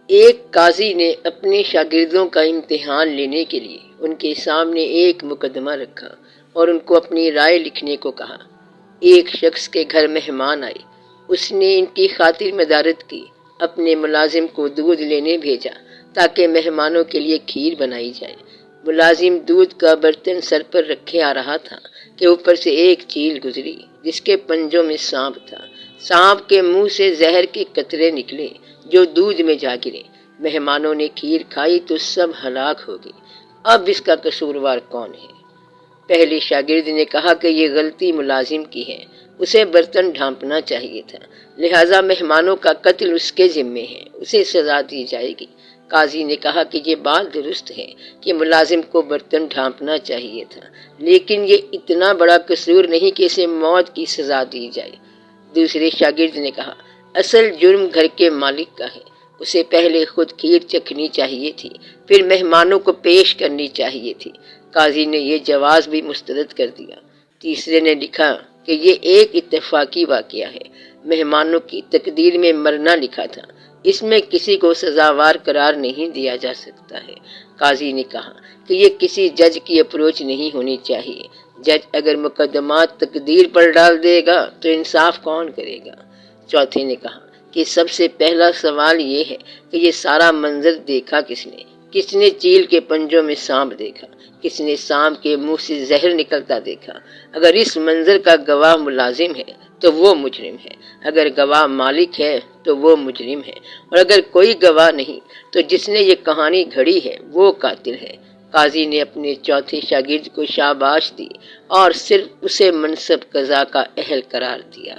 ایک قاضی نے اپنے شاگردوں کا امتحان لینے کے لیے ان کے سامنے ایک مقدمہ رکھا اور ان کو اپنی رائے لکھنے کو کہا۔ ایک شخص کے گھر مہمان آئے، اس نے ان کی خاطر مدارت کی، اپنے ملازم کو دودھ لینے بھیجا تاکہ مہمانوں کے لیے کھیر بنائی جائے۔ ملازم دودھ کا برتن سر پر رکھے آ رہا تھا کہ اوپر سے ایک چیل گزری جس کے پنجوں میں سانپ تھا۔ سانپ کے منہ سے زہر کے قطرے نکلے جو دودھ میں جا گرے۔ مہمانوں نے کھیر کھائی تو سب ہلاک ہو گئے۔ اب اس کا قصوروار کون ہے؟ پہلے شاگرد نے کہا کہ یہ غلطی ملازم کی ہے، اسے برتن ڈھانپنا چاہیے تھا، لہٰذا مہمانوں کا قتل اس کے ذمے ہے، اسے سزا دی جائے گی۔ قاضی نے کہا کہ یہ بات درست ہے کہ ملازم کو برتن ڈھانپنا چاہیے تھا، لیکن یہ اتنا بڑا قصور نہیں کہ اسے موت کی سزا دی جائے۔ دوسرے شاگرد نے کہا اصل جرم گھر کے مالک کا ہے، اسے پہلے خود کھیر چکھنی چاہیے تھی، پھر مہمانوں کو پیش کرنی چاہیے تھی۔ قاضی نے یہ جواز بھی مسترد کر دیا۔ تیسرے نے لکھا کہ یہ ایک اتفاقی واقعہ ہے، مہمانوں کی تقدیر میں مرنا لکھا تھا، اس میں کسی کو سزاوار قرار نہیں دیا جا سکتا ہے۔ قاضی نے کہا کہ یہ کسی جج کی اپروچ نہیں ہونی چاہیے، جج اگر مقدمات تقدیر پر ڈال دے گا تو انصاف کون کرے گا؟ چوتھے نے کہا کہ سب سے پہلا سوال یہ ہے کہ یہ سارا منظر دیکھا کس نے چیل کے پنجوں میں سانپ دیکھا، کس نے سانپ کے منہ سے زہر نکلتا دیکھا؟ اگر اس منظر کا گواہ ملازم ہے تو وہ مجرم ہے، اگر گواہ مالک ہے تو وہ مجرم ہے، اور اگر کوئی گواہ نہیں تو جس نے یہ کہانی گھڑی ہے وہ قاتل ہے۔ قاضی نے اپنے چوتھے شاگرد کو شاباش دی اور صرف اسے منصب قضا کا اہل قرار دیا۔